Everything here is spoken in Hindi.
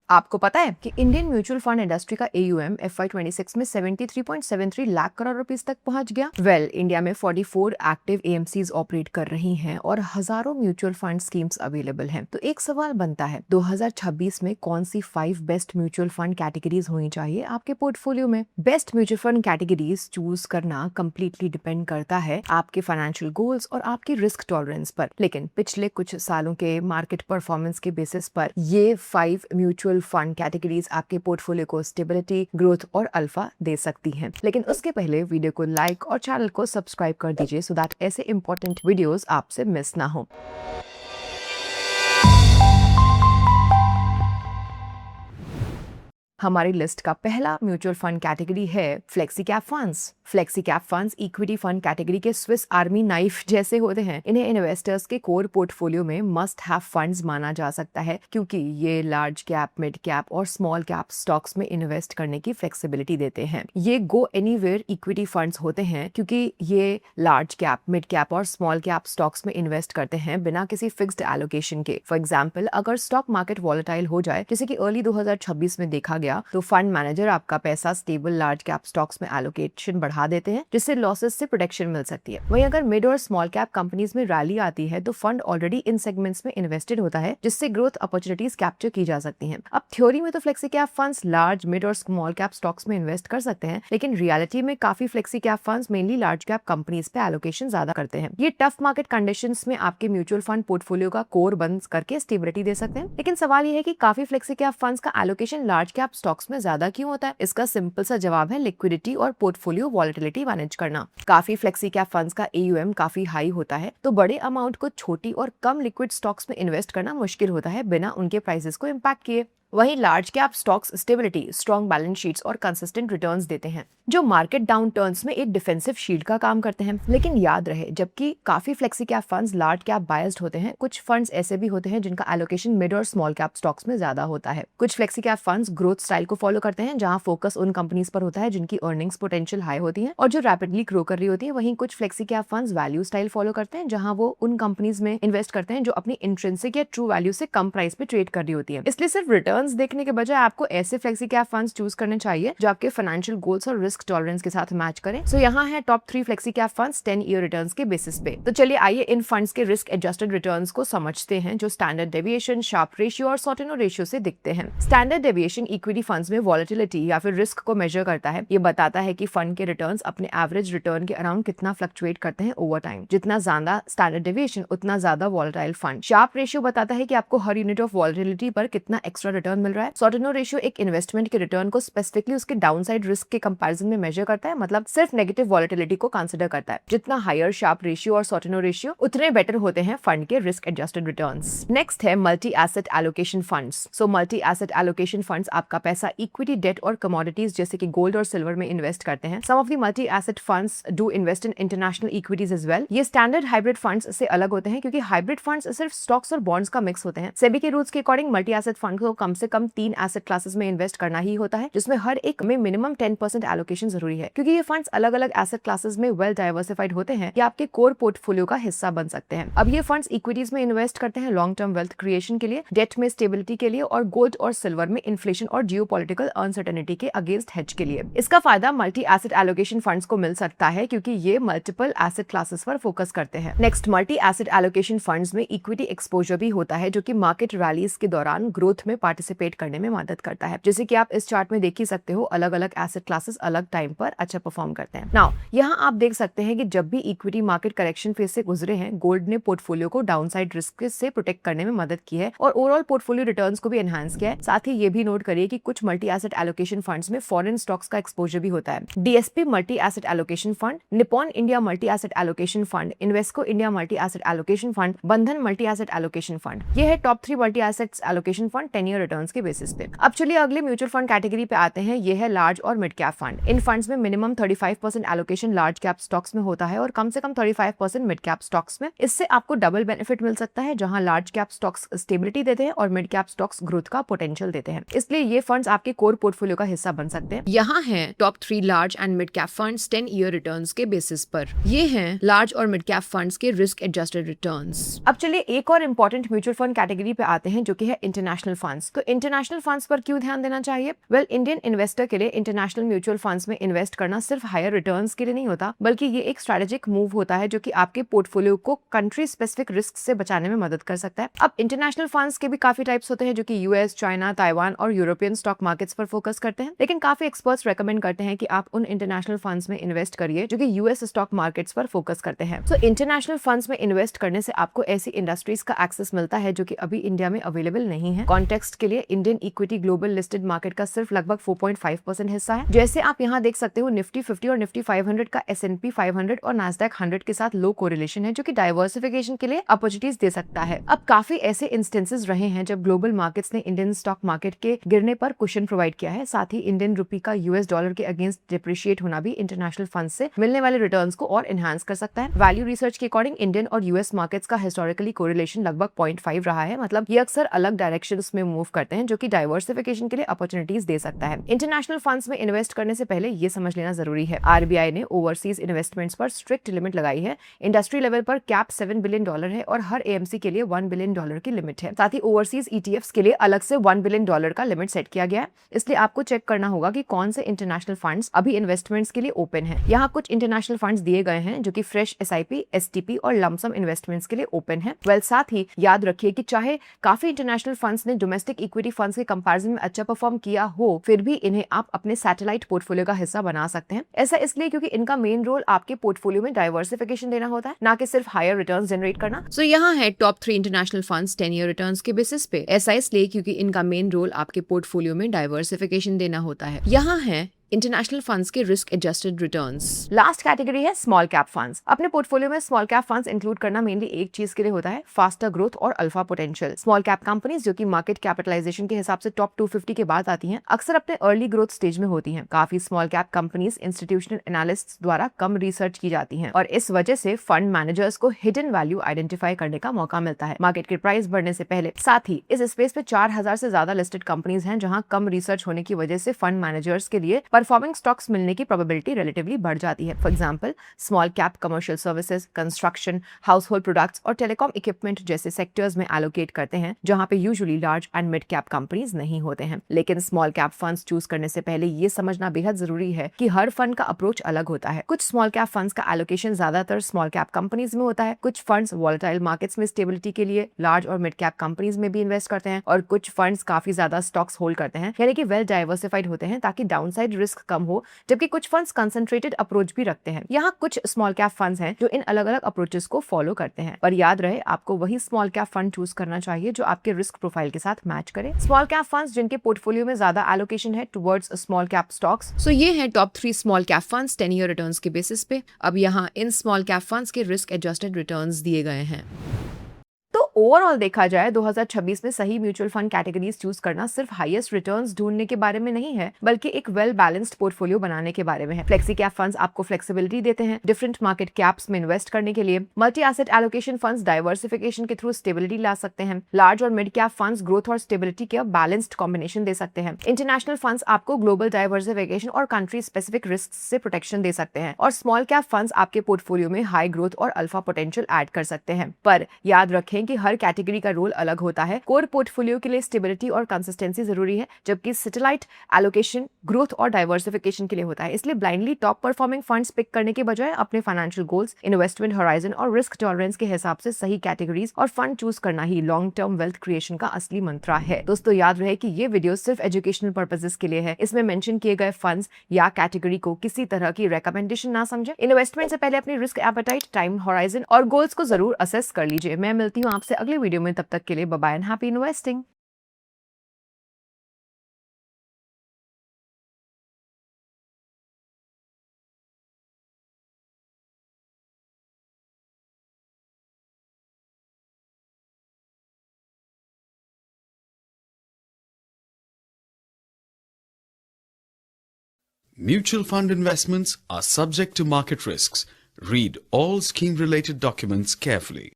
आपको पता है कि इंडियन म्यूचुअल फंड इंडस्ट्री का AUM FY26 में 73.73 लाख करोड़ रुपीस तक पहुंच गया। इंडिया में 44 एक्टिव AMCs ऑपरेट कर रही हैं और हजारों म्यूचुअल फंड स्कीम्स अवेलेबल हैं। तो एक सवाल बनता है, 2026 में कौन सी 5 बेस्ट म्यूचुअल फंड कैटेगरीज होनी चाहिए आपके पोर्टफोलियो में? Best mutual fund categories choose करना कंप्लीटली डिपेंड करता है आपके फाइनेंशियल गोल्स और आपकी रिस्क टॉलरेंस पर। लेकिन पिछले कुछ सालों के मार्केट परफॉर्मेंस के बेसिस पर ये 5 म्यूचुअल फंड कैटेगरीज आपके पोर्टफोलियो को स्टेबिलिटी, ग्रोथ और अल्फा दे सकती हैं। लेकिन उसके पहले वीडियो को लाइक और चैनल को सब्सक्राइब कर दीजिए सो दैट ऐसे इंपॉर्टेंट वीडियोस आपसे मिस ना हो। हमारी लिस्ट का पहला म्यूचुअल फंड कैटेगरी है flexi cap funds. Flexi cap funds equity fund category के स्विस आर्मी नाइफ जैसे होते हैं। इन्हें इन्वेस्टर्स के कोर पोर्टफोलियो में मस्ट हैव फंड्स माना जा सकता है क्योंकि ये लार्ज कैप, मिड कैप और स्मॉल कैप स्टॉक्स में इन्वेस्ट करने की फ्लेक्सिबिलिटी देते हैं। ये गो एनीवेयर इक्विटी फंड्स होते हैं क्योंकि ये लार्ज कैप, मिड कैप और स्मॉल कैप स्टॉक्स में इन्वेस्ट करते हैं बिना किसी फिक्स्ड एलोकेशन के। फॉर एग्जाम्पल, अगर स्टॉक मार्केट वॉलेटाइल हो जाए, जैसे कि अर्ली 2026 में देखा गया, तो फंड मैनेजर आपका पैसा स्टेबल लार्ज कैप स्टॉक्स में एलोकेशन बढ़ा देते हैं जिससे लॉसेस से प्रोटेक्शन मिल सकती है। वहीं अगर मिड और स्मॉल कैप कंपनीज में रैली आती है तो फंड ऑलरेडी इन सेगमेंट्स में इन्वेस्टेड होता है जिससे ग्रोथ अपॉर्चुनिटीज कैप्चर की जा सकती हैं। अब थ्योरी में तो flexi cap funds large, mid और स्मॉल कैप स्टॉक्स में इन्वेस्ट कर सकते हैं, लेकिन रियलिटी में काफी flexi cap funds mainly large cap companies पे एलोकेशन ज्यादा करते हैं। ये टफ मार्केट कंडीशंस में आपके म्यूचुअल फंड पोर्टफोलियो का कोर बंद करके स्टेबिलिटी दे सकते हैं। लेकिन सवाल ये है कि काफी फ्लेक्सी कैप फंड्स का एलोकेशन लार्ज कैप स्टॉक्स में ज्यादा क्यों होता है? इसका सिंपल सा जवाब है लिक्विडिटी और पोर्टफोलियो वॉलेटिलिटी मैनेज करना। काफी फ्लेक्सी कैप फंड्स का AUM काफी हाई होता है तो बड़े अमाउंट को छोटी और कम लिक्विड स्टॉक्स में इन्वेस्ट करना मुश्किल होता है बिना उनके प्राइसेस को इम्पैक्ट किए। वहीं large cap stocks stability, strong balance sheets और कंसिस्टेंट रिटर्न्स देते हैं जो मार्केट डाउन टर्न्स में एक डिफेंसिव शील्ड का काम करते हैं। लेकिन याद रहे, जबकि काफी flexi cap funds large cap biased होते हैं, कुछ फंड्स ऐसे भी होते हैं जिनका एलोकेशन मिड और स्मॉल कैप स्टॉक्स में ज्यादा होता है। कुछ flexi cap funds growth style को फॉलो करते हैं जहां फोकस उन कंपनीज पर होता है जिनकी अर्निंग्स पोटेंशियल हाई होती है और जो रैपिडली ग्रो कर रही होती है। वहीं कुछ flexi cap funds value style follow करते हैं जहां वो उन कंपनीज में इन्वेस्ट करते हैं जो अपनी इंट्रिंसिक या ट्रू वैल्यू से कम प्राइस पे ट्रेड कर रही होती है। इसलिए सिर्फ रिटर्न्स देखने के बजाय आपको ऐसे फ्लेक्सी कैप फंड्स चूज करने चाहिए जो आपके फाइनेंशियल गोल्स और रिस्क टॉलरेंस के साथ मैच करें। सो यहाँ है top 3 flexi cap funds 10 year returns के बेसिस पे। तो चलिए आइए इन फंड्स के रिस्क एडजस्टेड रिटर्न्स को समझते हैं जो स्टैंडर्ड डेविएशन, शार्प रेशियो और सॉर्टिनो रेशियो से दिखते हैं। स्टैंडर्ड डेविएशन इक्विटी फंड्स में वॉलेटिलिटी या फिर रिस्क को मेजर करता है। ये बताता है कि फंड के रिटर्न्स अपने एवरेज रिटर्न के अराउंड कितना फ्लक्चुएट करते हैं ओवर टाइम। जितना ज्यादा स्टैंडर्ड डेविएशन उतना ज्यादा वॉलेटाइल फंड। शार्प रेशियो बताता है कि आपको हर यूनिट ऑफ वॉलेटिलिटी पर कितना एक्स्ट्रा रिटर्न मिल रहा है। सॉर्टिनो रेशियो एक इन्वेस्टमेंट के रिटर्न को स्पेसिफिकली उसके डाउनसाइड रिस्क के कंपैरिजन में मेजर करता है, मतलब सिर्फ नेगेटिव वॉलेटिलिटी को कंसीडर करता है। जितना हायर शार्प रेशियो और सॉर्टिनो रेशियो उतने बेटर होते हैं फंड के रिस्क एडजस्टेड रिटर्न्स। नेक्स्ट है multi asset allocation funds. So multi asset allocation funds आपका पैसा इक्विटी, डेट और कमोडिटीज जैसे कि गोल्ड और सिल्वर में इन्वेस्ट करते हैं। Some of the multi asset funds do invest in international equities as well. ये स्टैंडर्ड हाइब्रिड फंड्स से अलग होते हैं क्योंकि हाइब्रिड फंड्स सिर्फ स्टॉक्स और बॉन्ड्स का मिक्स होते हैं। सेबी के रूल्स के अकॉर्डिंग मल्टी एसेट फंड को कम से कम 3 एसेट क्लासेस में इन्वेस्ट करना ही होता है, जिसमें हर एक में मिनिमम 10% एलोकेशन जरूरी है। क्योंकि ये फंड्स अलग अलग एसेट क्लासेस में वेल डाइवर्सिफाइड होते हैं, ये आपके कोर पोर्टफोलियो का हिस्सा बन सकते हैं। अब ये फंड्स इक्विटीज में इन्वेस्ट करते हैं लॉन्ग टर्म वेल्थ क्रिएशन के लिए, डेट में स्टेबिलिटी के लिए और गोल्ड और सिल्वर में इन्फ्लेशन और जियोपॉलिटिकल अनसर्टेनिटी के अगेंस्ट हेज के लिए। इसका फायदा मल्टी एसेट एलोकेशन फंड्स को मिल सकता है क्योंकि ये मल्टीपल एसेट क्लासेस पर फोकस करते हैं। Next, multi asset allocation funds में इक्विटी एक्सपोजर भी होता है जो कि मार्केट रैलीज के दौरान ग्रोथ में पार्टिसिपेट करने में मदद करता है। जैसे कि आप इस चार्ट में देख ही सकते हो, अलग अलग एसेट क्लासेस अलग टाइम पर अच्छा परफॉर्म करते हैं। नाउ यहाँ आप देख सकते हैं कि जब भी इक्विटी मार्केट करेक्शन फेज से गुजरे हैं, गोल्ड ने पोर्टफोलियो को डाउनसाइड रिस्क से प्रोटेक्ट करने में मदद की है और ओवरऑल पोर्टफोलियो रिटर्न्स को भी एनहांस किया है। साथ ही ये भी नोट करिए कि कुछ मल्टी एसेट एलोकेशन फंड्स में फॉरेन स्टॉक्स का एक्सपोजर भी होता है। DSP multi asset allocation fund, Nippon India multi asset allocation fund, Invesco India multi asset allocation fund, बंधन मल्टी एसेट एलोकेशन फंड। ये है top 3 multi asset allocation fund 10 year returns के बेसिस पे। अब चलिए अगले म्यूचुअल फंड कैटेगरी पे आते हैं। ये है लार्ज और मिड कैप फंड। इन फंड्स में minimum 35% allocation large cap stocks में होता है और कम से कम 35% मिड कैप स्टॉक्स में। इससे आपको डबल बेनिफिट मिल सकता है, जहां लार्ज कैप स्टॉक्स स्टेबिलिटी देते हैं और मिड कैप स्टॉक्स ग्रोथ का पोटेंशियल देते हैं। इसलिए ये फंड्स आपके कोर पोर्टफोलियो का हिस्सा बन सकते हैं। यहाँ है top 3 large and mid cap funds 10 year returns के बेसिस पर। ये हैं लार्ज और मिड कैप फंड्स के रिस्क एडजस्टेड रिटर्न्स। अब चलिए एक और इंपॉर्टेंट म्यूचुअल फंड कैटेगरी पे आते हैं जो कि है इंटरनेशनल फंड्स। तो इंटरनेशनल फंड्स पर क्यों ध्यान देना चाहिए? वेल, इंडियन इन्वेस्टर के लिए इंटरनेशनल म्यूचुअल फंड्स में इन्वेस्ट करना सिर्फ हायर रिटर्न्स के लिए नहीं होता, बल्कि ये एक स्ट्रेटेजिक मूव होता है जो कि आपके पोर्टफोलियो को कंट्री स्पेसिफिक रिस्क से बचाने में मदद कर सकता है। अब इंटरनेशनल फंड्स के भी काफी टाइप्स होते हैं जो कि यूएस, चाइना, ताइवान और यूरोपियन स्टॉक मार्केट्स पर फोकस करते हैं, लेकिन काफी एक्सपर्ट्स रेकमेंड करते हैं कि आप उन इंटरनेशनल फंड्स में इन्वेस्ट करिए जो कि यूएस स्टॉक मार्केट्स पर फोकस करते हैं। तो इंटरनेशनल फंड्स में इन्वेस्ट करने से आपको ऐसी इंडस्ट्रीज का एक्सेस मिलता है जो कि अभी इंडिया में अवेलेबल नहीं है। कॉन्टेक्स्ट के लिए Indian equity global listed market का सिर्फ लगभग 4.5% हिस्सा है। जैसे आप यहाँ देख सकते हो, निफ्टी 50 और निफ्टी 500 का S&P 500 और नास्डैक 100 के साथ लो कोरिलेशन है, जो कि डाइवर्सिफिकेशन के लिए अपॉर्चुनिटीज दे सकता है। अब काफी ऐसे इंस्टेंसेस रहे हैं जब ग्लोबल मार्केट्स ने इंडियन स्टॉक मार्केट के गिरने पर कुशन प्रोवाइड किया है। साथ ही इंडियन रुपी का यूएस डॉलर के अगेंस्ट डिप्रिशिएट होना भी इंटरनेशनल फंड से मिलने वाले रिटर्न्स को और एनहांस कर सकता है। वैल्यू रिसर्च के अकॉर्डिंग इंडियन और यूएस मार्केट्स का हिस्टोरिकली कोरिलेशन लगभग 0.5 रहा है। मतलब ये अक्सर अलग डायरेक्शंस में मूव करते हैं, जो कि डाइवर्सिफिकेशन के लिए अपॉर्चुनिटीज दे सकता है। इंटरनेशनल फंड्स में इन्वेस्ट करने से पहले ये समझ लेना जरूरी है, आरबीआई ने ओवरसीज इन्वेस्टमेंट्स पर स्ट्रिक्ट लिमिट लगाई है। इंडस्ट्री लेवल पर कैप $7 बिलियन है और हर एएमसी के लिए $1 बिलियन की लिमिट है। साथ ही ओवरसीज ईटीएफ्स के लिए अलग से $1 बिलियन का लिमिट सेट किया गया है। इसलिए आपको चेक करना होगा कि कौन से इंटरनेशनल फंड्स अभी इन्वेस्टमेंट्स के लिए ओपन है। यहाँ कुछ इंटरनेशनल फंड्स दिए गए हैं जो कि फ्रेश एसआईपी, एसटीपी और लमसम इन्वेस्टमेंट्स के लिए ओपन है। वेल, साथ ही याद रखिए कि चाहे काफी इंटरनेशनल फंड्स ने डोमेस्टिक इक्विटी फंड्स के कंपैरिजन में अच्छा परफॉर्म किया हो, फिर भी इन्हें आप अपने सैटेलाइट पोर्टफोलियो का हिस्सा बना सकते हैं। ऐसा इसलिए क्योंकि इनका मेन रोल आपके पोर्टफोलियो में डाइवर्सिफिकेशन देना होता है, ना कि सिर्फ हायर रिटर्न्स जनरेट करना। सो यहाँ है top 3 international funds 10 year returns के बेसिस पे। ऐसा इसलिए क्योंकि इनका मेन रोल आपके पोर्टफोलियो में डाइवर्सिफिकेशन देना होता है। यहाँ है इंटरनेशनल फंड्स के risk adjusted returns. Last category है स्मॉल कैप फंड्स। अपने पोर्टफोलियो में स्मॉल कैप फंड्स इंक्लूड करना मेनली एक चीज के लिए होता है, फास्टर ग्रोथ और alpha potential. Small cap companies जो कि मार्केट कैपिटलाइजेशन के हिसाब से टॉप 250 के बाद आती हैं, अक्सर अपने अर्ली ग्रोथ स्टेज में होती हैं। काफी small cap companies institutional analysts द्वारा कम रिसर्च की जाती हैं और इस वजह से फंड मैनेजर्स को हिडन वैल्यू आइडेंटिफाई करने का मौका मिलता है मार्केट के प्राइस बढ़ने से पहले। साथ ही इस स्पेस पे 4000 से ज्यादा लिस्टेड कंपनीज हैं जहां कम रिसर्च होने की वजह से फंड मैनेजर्स के लिए परफॉर्मिंग स्टॉक्स मिलने की प्रोबेबिलिटी रिलेटिवली बढ़ जाती है। For example, small cap commercial services, construction, household products और टेलीकॉम इक्विपमेंट जैसे सेक्टर्स में एलोकेट करते हैं, जहां पे usually large and mid cap companies नहीं होते हैं। लेकिन स्मॉल कैप फंड्स चूज करने से पहले ये समझना बेहद जरूरी है कि हर फंड का अप्रोच अलग होता है। कुछ स्मॉल कैप फंड्स का एलोकेशन ज्यादातर स्मॉल कैप कंपनीज में होता है, कुछ फंड्स वॉलेटाइल मार्केट्स में स्टेबिलिटी के लिए लार्ज और मिड कैप कंपनीज में भी इन्वेस्ट करते हैं, और कुछ फंड्स काफी ज्यादा स्टॉक्स होल्ड करते हैं, यानी कि वेल डाइवर्सिफाइड होते हैं ताकि डाउनसाइड रिस्क कम हो, जबकि कुछ फंड्स कंसंट्रेटेड अप्रोच भी रखते हैं। यहाँ कुछ स्मॉल कैप फंड्स हैं जो इन अलग अलग अप्रोचेस को फॉलो करते हैं, पर याद रहे आपको वही स्मॉल कैप फंड चूज करना चाहिए जो आपके रिस्क प्रोफाइल के साथ मैच करे। स्मॉल कैप फंड्स जिनके पोर्टफोलियो में ज्यादा एलोकेशन है टुवर्ड्स स्मॉल कैप स्टॉक्स। सो ये है top 3 small cap funds 10 year returns के बेसिस पे। अब यहाँ इन स्मॉल कैप फंड्स के रिस्क एडजस्टेड रिटर्न्स दिए गए हैं। तो ओवरऑल देखा जाए 2026 में सही म्यूचुअल फंड कैटेगरीज चूज करना सिर्फ हाईएस्ट रिटर्न्स ढूंढने के बारे में नहीं है, बल्कि एक वेल बैलेंस्ड पोर्टफोलियो बनाने के बारे में है। फ्लेक्सी कैप फंड्स आपको फ्लेक्सिबिलिटी देते हैं डिफरेंट मार्केट कैप्स में इन्वेस्ट करने के लिए। Multi asset allocation funds diversification के थ्रू स्टेबिलिटी ला सकते हैं। लार्ज और मिड कैप फंड्स ग्रोथ और स्टेबिलिटी के बैलेंस्ड कॉम्बिनेशन दे सकते हैं। इंटरनेशनल फंड्स आपको ग्लोबल डाइवर्सिफिकेशन और कंट्री स्पेसिफिक रिस्क से प्रोटेक्शन दे सकते हैं, और स्मॉल कैप फंड्स आपके पोर्टफोलियो में हाई ग्रोथ और अल्फा पोटेंशियल ऐड कर सकते हैं। पर याद रखें कि हर कैटेगरी का रोल अलग होता है। कोर पोर्टफोलियो के लिए स्टेबिलिटी और कंसिस्टेंसी जरूरी है, जबकि सैटेलाइट एलोकेशन ग्रोथ और डाइवर्सिफिकेशन के लिए होता है। इसलिए blindly top performing funds pick करने के बजाय अपने फाइनेंशियल गोल्स, इन्वेस्टमेंट होराइजन और रिस्क टॉलरेंस के हिसाब से सही कैटेगरीज और फंड चूज करना ही लॉन्ग टर्म वेल्थ क्रिएशन का असली मंत्रा है। दोस्तों, याद रहे कि ये वीडियो सिर्फ एजुकेशनल पर्पसेस के लिए है। इसमें मेंशन किए गए फंड्स या कैटेगरी को किसी तरह की रिकमेंडेशन ना समझे। इन्वेस्टमेंट से पहले अपनी रिस्क एपेटाइट, टाइम होराइजन और गोल्स को जरूर असेस कर लीजिए। मैं मिलती हूँ आपसे अगले वीडियो में, तब तक के लिए bye bye and happy investing. Mutual fund investments are subject to market risks. Read all scheme-related documents carefully.